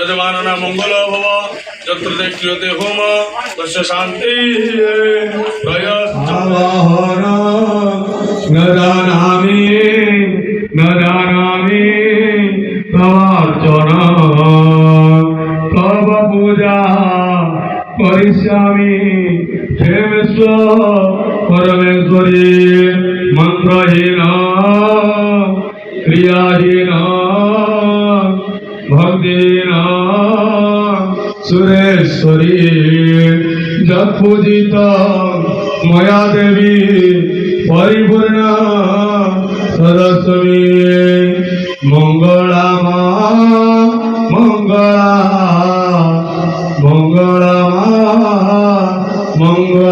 यजमानना मंगल भव यत्र देखते होम तस्य शांति न जानामि तवार्चना तव पूजा करिष्यामि क्षेमेश्वर परमेश्वरी मंत्रहीन क्रियाहीन भक्तिहीन सुरेश्वरी जत्पूजित मया देवी परिपूर्ण सरस्वती मंगला मंगला मंगला मंगला